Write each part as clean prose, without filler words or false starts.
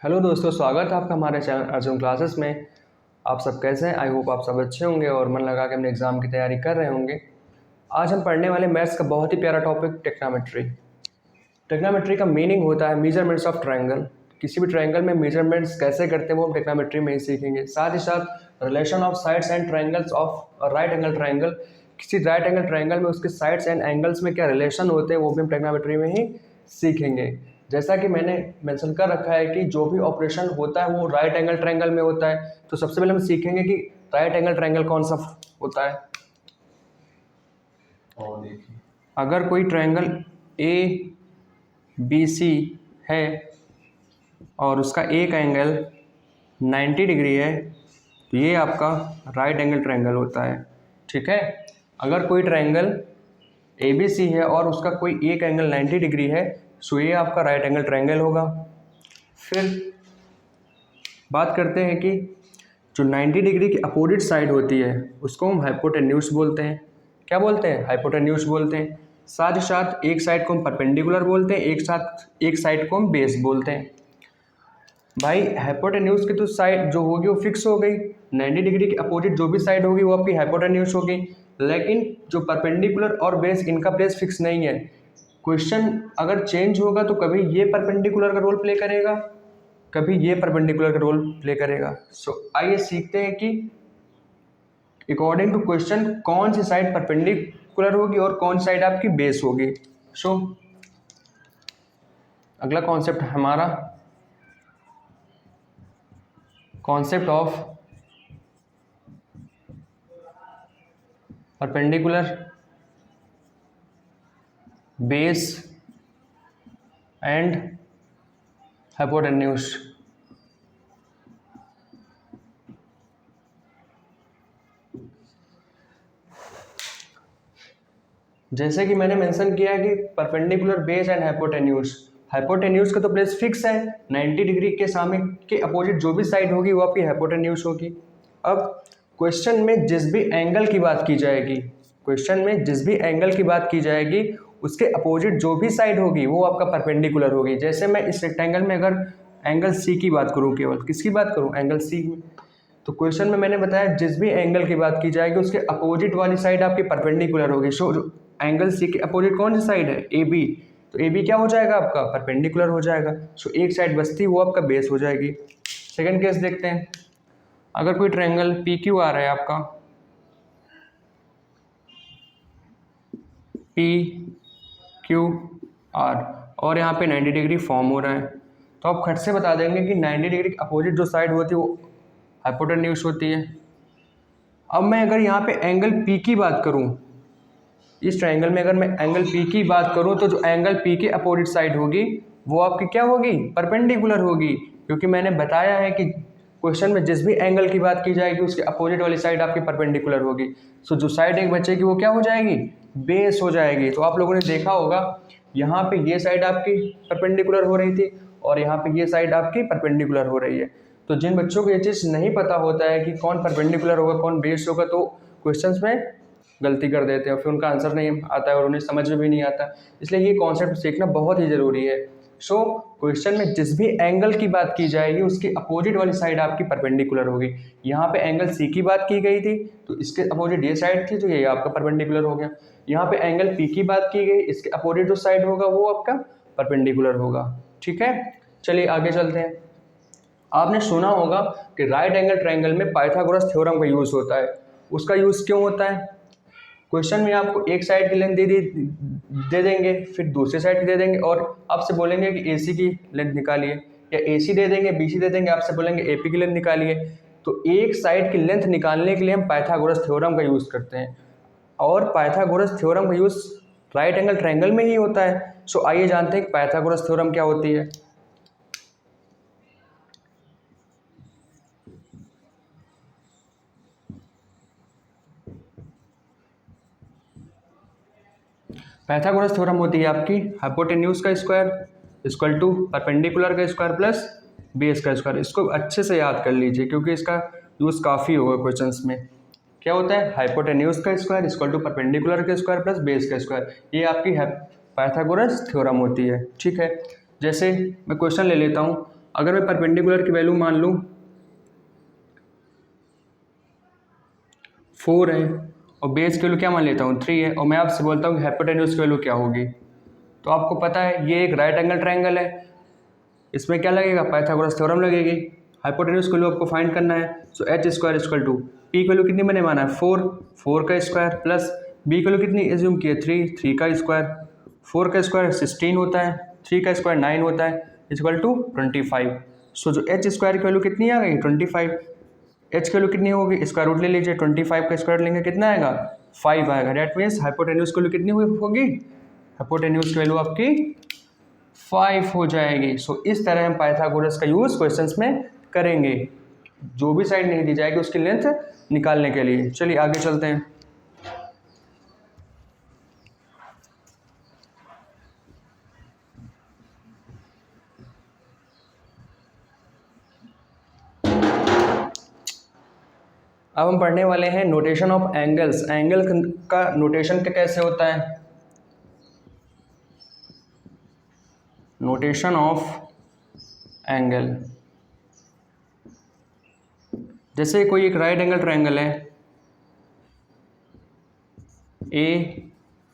Hello दोस्तों, स्वागत है आपका हमारे चैनल अर्जुन क्लासेस में। आप सब कैसे हैं? आई होप आप सब अच्छे होंगे और मन लगा के अपने एग्ज़ाम की तैयारी कर रहे होंगे। आज हम पढ़ने वाले मैथ्स का बहुत ही प्यारा टॉपिक ट्रिग्नोमेट्री। ट्रिग्नोमेट्री का मीनिंग होता है मेजरमेंट्स ऑफ ट्रायंगल। किसी भी ट्रायंगल में मेजरमेंट्स कैसे करते हैं वो हम ट्रिग्नोमेट्री में ही सीखेंगे। साथ ही साथ relation of sides and triangles of right angle triangle. किसी राइट एंगल ट्रायंगल में उसके साइड्स एंड एंगल्स में क्या रिलेशन होते हैं वो भी हम ट्रिग्नोमेट्री में ही सीखेंगे। जैसा कि मैंने मेंशन कर रखा है कि जो भी ऑपरेशन होता है वो राइट एंगल ट्रायंगल में होता है। तो सबसे पहले हम सीखेंगे कि राइट एंगल ट्रायंगल कौन सा होता है। और देखिए, अगर कोई ट्रायंगल ए बी सी है और उसका एक एंगल 90 डिग्री है तो ये आपका राइट एंगल ट्रायंगल होता है। ठीक है। अगर कोई ट्रायंगल ए बी सी है और उसका कोई एक एंगल 90 डिग्री है सो ये आपका राइट एंगल ट्रायंगल होगा। फिर बात करते हैं कि जो 90 डिग्री की अपोजिट साइड होती है उसको हम हाइपोटेन्यूज बोलते हैं। क्या बोलते हैं? हाइपोटेन्यूज बोलते हैं। साथ ही साथ एक साइड को हम परपेंडिकुलर बोलते हैं, एक साइड को हम बेस बोलते हैं। भाई हाइपोटेन्यूज की तो साइड जो होगी वो फिक्स हो गई। 90 डिग्री की अपोजिट जो भी साइड होगी वो आपकी हाइपोटेन्यूज होगी। लेकिन जो परपेंडिकुलर और बेस इनका प्लेस फिक्स नहीं है। क्वेश्चन अगर चेंज होगा तो कभी ये परपेंडिकुलर का रोल प्ले करेगा, कभी ये परपेंडिकुलर का रोल प्ले करेगा। सो आइए सीखते हैं कि अकॉर्डिंग टू क्वेश्चन कौन सी साइड परपेंडिकुलर होगी और कौन सी साइड आपकी बेस होगी। सो अगला कॉन्सेप्ट हमारा concept of perpendicular base and hypotenuse. जैसे कि मैंने मेंशन किया कि perpendicular base and hypotenuse. Hypotenuse का तो प्लेस फिक्स है, 90 डिग्री के सामने के अपोजिट जो भी साइड होगी वो आपकी हाइपोटेन्यूज होगी। अब क्वेश्चन में जिस भी एंगल की बात की जाएगी, क्वेश्चन में जिस भी एंगल की बात की जाएगी उसके अपोजिट जो भी साइड होगी वो आपका परपेंडिकुलर होगी। जैसे मैं इस रेक्टेंगल में अगर एंगल सी की बात करूँ, केवल किसकी बात करूँ? एंगल सी में। तो क्वेश्चन में मैंने बताया जिस भी एंगल की बात की जाएगी उसके अपोजिट वाली साइड आपकी परपेंडिकुलर होगी। सो एंगल सी के अपोजिट कौन सी साइड है? A B. तो ए बी क्या हो जाएगा? आपका परपेंडिकुलर हो जाएगा। सो एक साइड बचती वो आपका बेस हो जाएगी। सेकंड केस देखते हैं। अगर कोई ट्रायंगल पी क्यू आ रहा है आपका, पी क्यू आर, और यहाँ पे 90 डिग्री फॉर्म हो रहा है तो आप खट से बता देंगे कि 90 डिग्री के अपोजिट जो साइड होती है वो हाइपोटेन्यूज होती है। अब मैं अगर यहाँ पे एंगल पी की बात करूँ, इस ट्रायंगल में अगर मैं एंगल पी की बात करूं तो जो एंगल पी के अपोजिट साइड होगी वो आपकी क्या होगी? परपेंडिकुलर होगी। क्योंकि मैंने बताया है कि क्वेश्चन में जिस भी एंगल की बात की जाएगी उसके अपोजिट वाली साइड आपकी परपेंडिकुलर होगी। सो जो साइड एक बचेगी वो क्या हो जाएगी? बेस हो जाएगी। तो आप लोगों ने देखा होगा यहाँ पे ये साइड आपकी परपेंडिकुलर हो रही थी और यहाँ पे ये साइड आपकी परपेंडिकुलर हो रही है। तो जिन बच्चों को ये चीज़ नहीं पता होता है कि कौन परपेंडिकुलर होगा कौन बेस होगा तो क्वेश्चंस में गलती कर देते हैं और फिर उनका आंसर नहीं आता है और उन्हें समझ में भी नहीं आता। इसलिए ये कॉन्सेप्ट सीखना बहुत ही ज़रूरी है। सो क्वेश्चन में जिस भी एंगल की बात की जाएगी उसकी अपोजिट वाली साइड आपकी परपेंडिकुलर होगी। यहाँ पे एंगल सी की बात की गई थी तो इसके अपोजिट ये साइड थी तो ये आपका परपेंडिकुलर हो गया। यहाँ पे एंगल पी की बात की गई, इसके अपोजिट जो साइड होगा वो आपका परपेंडिकुलर होगा। ठीक है, चलिए आगे चलते हैं। आपने सुना होगा कि राइट एंगल ट्रायंगल में पाइथागोरस थ्योरम का यूज़ होता है। उसका यूज़ क्यों होता है? क्वेश्चन में आपको एक साइड की लेंथ दे देंगे, फिर दूसरे साइड की दे देंगे और आपसे बोलेंगे कि AC की लेंथ निकालिए, या AC दे देंगे, BC दे देंगे, आपसे बोलेंगे AP की लेंथ निकालिए। तो एक साइड की लेंथ निकालने के लिए हम पाइथागोरस थ्योरम का यूज़ करते हैं और पाइथागोरस थ्योरम का यूज़ राइट एंगल ट्रायंगल में ही होता है। सो आइए जानते हैं कि पाइथागोरस थ्योरम क्या होती है। पाइथागोरस थ्योरम होती है आपकी हाइपोटेन्यूज का स्क्वायर इक्वल टू परपेंडिकुलर का स्क्वायर प्लस बेस का स्क्वायर। इसको अच्छे से याद कर लीजिए क्योंकि इसका यूज़ काफ़ी होगा क्वेश्चंस में। क्या होता है? हाइपोटेन्यूज का स्क्वायर इक्वल टू परपेंडिकुलर का स्क्वायर प्लस बेस का स्क्वायर। ये आपकी पाइथागोरस थ्योरम होती है। ठीक है, जैसे मैं क्वेश्चन ले लेता हूँ। अगर मैं परपेंडिकुलर की वैल्यू मान लूँ 4 है और बेस की वैल्यू क्या मान लेता हूँ 3 है, और मैं आपसे बोलता हूँ कि हाइपोटेन्यूज की वैल्यू क्या होगी, तो आपको पता है ये एक राइट एंगल ट्रायंगल है, इसमें क्या लगेगा, पाइथागोरस थ्योरम लगेगी। हाइपोटेन्यूज की वैल्यू आपको फाइंड करना है, so H square equal to P की वैल्यू कितनी मैंने माना है 4, 4 का स्क्वायर प्लस बी की वैल्यू कितनी एज्यूम की है 3, 3 का स्क्वायर, 4 का स्क्वायर 16 होता है, 3 का स्क्वायर 9 होता है, इक्वल टू 25। सो जो एच स्क्वायर की वैल्यू कितनी आ गई 25, एच की वैल्यू कितनी होगी, स्क्वायर रूट ले लीजिए, 25 का स्क्वायर लेंगे कितना आएगा 5 आएगा। डेट मीन्स हाइपोटेन्यूज की वैल्यू कितनी होगी, हाइपोटेन्यूज की वैल्यू आपकी 5 हो जाएगी। सो इस तरह हम पाइथागोरस का यूज़ क्वेश्चंस में करेंगे, जो भी साइड नहीं दी जाएगी उसकी लेंथ निकालने के लिए। चलिए आगे चलते हैं। अब हम पढ़ने वाले हैं नोटेशन ऑफ एंगल्स। एंगल का नोटेशन कैसे होता है, नोटेशन ऑफ एंगल। जैसे कोई एक राइट एंगल ट्रायंगल है ए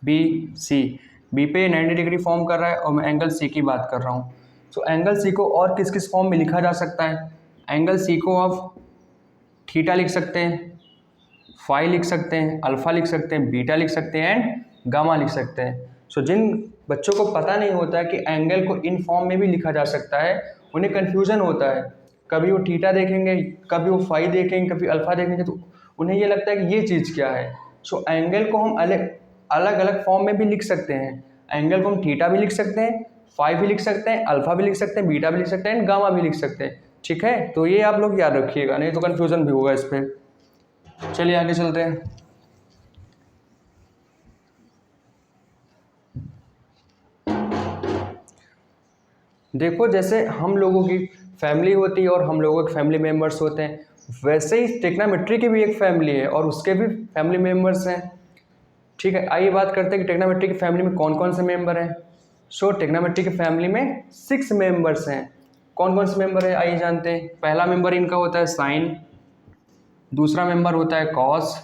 बी सी, बी पे 90 डिग्री फॉर्म कर रहा है और मैं एंगल सी की बात कर रहा हूँ। सो एंगल सी को और किस किस फॉर्म में लिखा जा सकता है, एंगल सी को आप थीटा लिख सकते हैं, फाई लिख सकते हैं, अल्फा लिख सकते हैं, बीटा लिख सकते हैं एंड गामा लिख सकते हैं। सो जिन बच्चों को पता नहीं होता है कि एंगल को इन फॉर्म में भी लिखा जा सकता है, उन्हें कन्फ्यूज़न होता है, कभी वो थीटा देखेंगे, कभी वो फाई देखेंगे, कभी अल्फा देखेंगे, तो उन्हें ये लगता है कि ये चीज़ क्या है। सो एंगल को हम अलग अलग फॉर्म में भी लिख सकते हैं, एंगल को हम थीटा भी लिख सकते हैं, फाई भी लिख सकते हैं, अल्फा भी लिख सकते हैं, बीटा भी लिख सकते हैं एंड गामा भी लिख सकते हैं। ठीक है, तो ये आप लोग याद रखिएगा, नहीं तो कन्फ्यूज़न भी होगा इस पर। चलिए आगे चलते हैं। देखो, जैसे हम लोगों की फैमिली होती है और हम लोगों के फैमिली मेम्बर्स होते हैं, वैसे ही ट्रिग्नोमेट्री की भी एक फैमिली है और उसके भी फैमिली मेम्बर्स हैं। ठीक है, आइए बात करते हैं कि ट्रिग्नोमेट्री की फैमिली में कौन कौन से मेंबर हैं। सो ट्रिग्नोमेट्री की फैमिली में 6 मेंबर्स हैं। कौन कौन से मेंबर है आइए जानते हैं। पहला मेंबर इनका होता है साइन, दूसरा मेंबर होता है कॉस,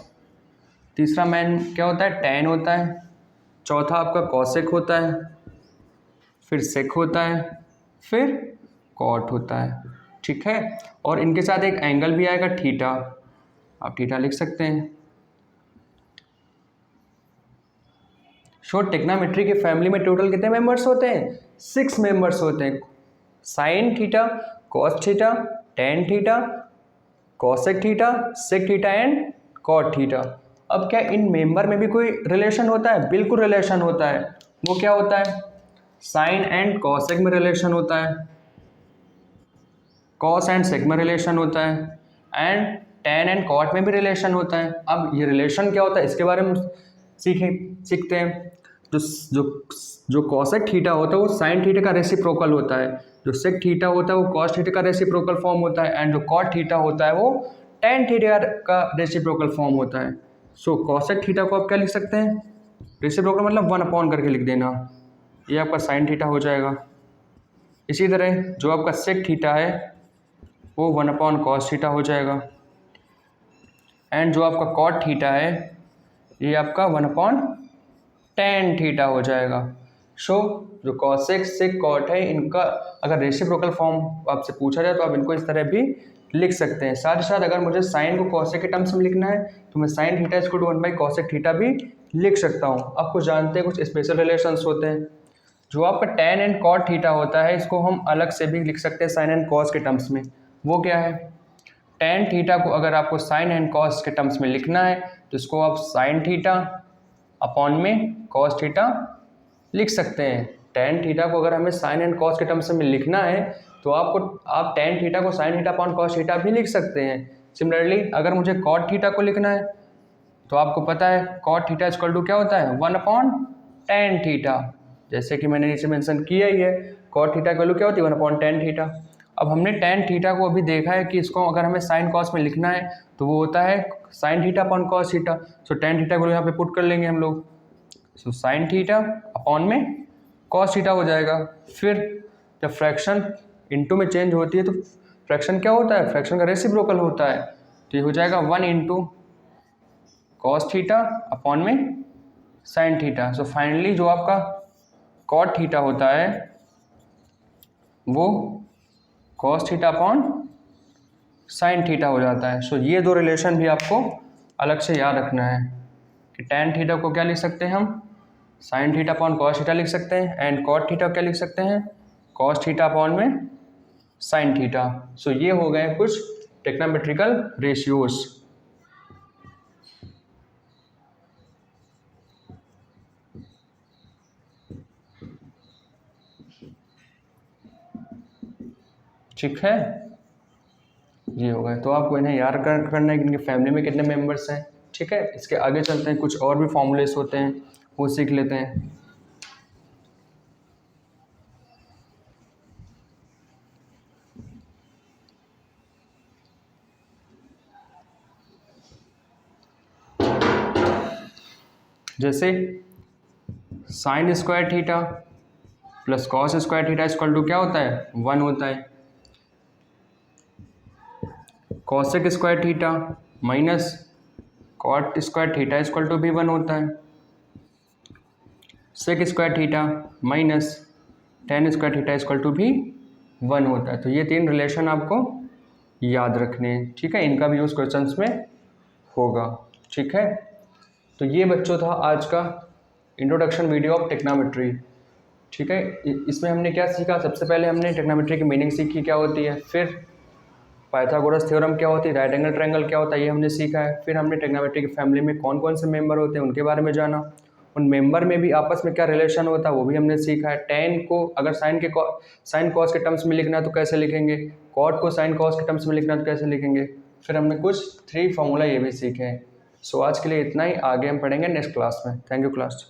तीसरा मैन क्या होता है टैन होता है, चौथा आपका कॉसेक होता है, फिर सेक होता है, फिर कॉट होता है। ठीक है, और इनके साथ एक एंगल भी आएगा थीटा, आप थीटा लिख सकते हैं। सो ट्रिग्नोमेट्री की फैमिली में टोटल कितने मेंबर्स होते हैं, 6 मेंबर्स होते हैं। Sine theta, cos theta, tan theta, cosec theta, sec theta and cot theta. अब क्या इन मेंबर में भी कोई रिलेशन होता है, बिल्कुल रिलेशन होता है। वो क्या होता है, साइन एंड कॉसेक में रिलेशन होता है, कॉस एंड सेक में रिलेशन होता है एंड टैन एंड कॉट में भी रिलेशन होता है। अब ये रिलेशन क्या होता है इसके बारे में सीखते हैं। जो जो जो कॉसेक थीटा होता है वो साइन थीटा का रेसिप्रोकल होता है, जो सेक थीटा होता है वो कॉस थीटा का रेसिप्रोकल फॉर्म होता है एंड जो कॉट थीटा होता है वो टैन थीटा का रेसिप्रोकल फॉर्म होता है। सो कॉसेक थीटा को आप क्या लिख सकते हैं, रेसिप्रोकल मतलब 1 करके लिख देना, ये आपका साइन थीटा हो जाएगा। इसी तरह जो आपका सेक थीटा है वो 1/cos थीटा हो जाएगा एंड जो आपका कॉट थीटा है ये आपका 1/tan थीटा हो जाएगा। सो जो कॉसेक सेक कॉट है इनका अगर रेसिप्रोकल फॉर्म आपसे पूछा जाए तो आप इनको इस तरह भी लिख सकते हैं। साथ ही साथ अगर मुझे साइन को कॉसेक के टर्म्स में लिखना है तो मैं sine theta equal to 1/cosec theta भी लिख सकता हूँ। आपको जानते हैं कुछ स्पेशल रिलेशंस होते हैं। जो आपका टैन एंड कॉट थीटा होता है इसको हम अलग से भी लिख सकते हैं साइन एंड कॉस के टर्म्स में। वो क्या है, टैन थीटा को अगर आपको साइन एंड कॉस के टर्म्स में लिखना है तो इसको आप साइन थीटा अपॉन में कॉस थीटा लिख सकते हैं। टैन थीटा को अगर हमें साइन एंड कॉस के टर्म्स में लिखना है तो आप टैन थीटा को sine theta upon cos theta भी लिख सकते हैं। सिमिलरली अगर मुझे कॉट थीटा को लिखना है तो आपको पता है कॉट थीटा इक्वल टू क्या होता है 1/tan थीटा, जैसे कि मैंने नीचे मेंशन किया ही है। कॉट थीटा की वैल्यू क्या होती है 1/tan थीटा। अब हमने टैन थीटा को अभी देखा है कि इसको अगर हमें साइन कॉस में लिखना है तो वो होता है sine theta upon cos theta. सो टैन थीटा को यहाँ पे पुट कर लेंगे हम लोग, सो साइन थीटा अपॉन में कॉस थीटा हो जाएगा। फिर जब फ्रैक्शन इंटू में चेंज होती है तो फ्रैक्शन क्या होता है, फ्रैक्शन का रेसिप्रोकल होता है। तो ये हो जाएगा 1 इंटू कॉस थीटा अपॉन में साइन थीटा। सो फाइनली जो आपका कॉट थीटा होता है वो cos theta upon sine theta हो जाता है। सो ये दो रिलेशन भी आपको अलग से याद रखना है कि टैन थीटा को क्या लिख सकते हैं हम, sine theta upon cos theta लिख सकते हैं, एंड कॉट थीटा क्या लिख सकते हैं, कॉस थीटा अपॉन में साइन थीटा। सो ये हो गए कुछ टेक्नोमेट्रिकल रेशियोज। ठीक है, ये हो गए। तो आपको इन्हें याद करना है कि इनके फैमिली में कितने मेंबर्स हैं। ठीक है, इसके आगे चलते हैं, कुछ और भी फॉर्मूलेस होते हैं वो सीख लेते हैं। जैसे sine square theta plus cos square theta equal to क्या होता है, 1 होता है। Cosec square theta minus cot square theta equal to भी 1 होता है। Sec square theta minus tan square theta equal to भी 1 होता है। तो ये तीन रिलेशन आपको याद रखने हैं। ठीक है, इनका भी यूज़ क्वेश्चंस में होगा। ठीक है, तो ये बच्चों था आज का इंट्रोडक्शन वीडियो ऑफ टेक्नोमेट्री। ठीक है, इसमें हमने क्या सीखा, सबसे पहले हमने टेक्नोमेट्री की मीनिंग सीखी क्या होती है, फिर पाइथागोरस थ्योरम क्या होती है, राइट एंगल ट्रायंगल क्या होता है ये हमने सीखा है, फिर हमने टेक्नोमेट्री की फैमिली में कौन कौन से मेंबर होते हैं उनके बारे में जाना, उन मेंबर में भी आपस में क्या रिलेशन होता है वो भी हमने सीखा है। टेन को अगर साइन कॉस के टर्म्स में लिखना है तो कैसे लिखेंगे, कॉट को साइन कॉस के टर्म्स में लिखना है तो कैसे लिखेंगे, फिर हमने कुछ 3 फॉर्मूला ये भी सीखे हैं। सो आज के लिए इतना ही, आगे हम पढ़ेंगे नेक्स्ट क्लास में। Thank you class.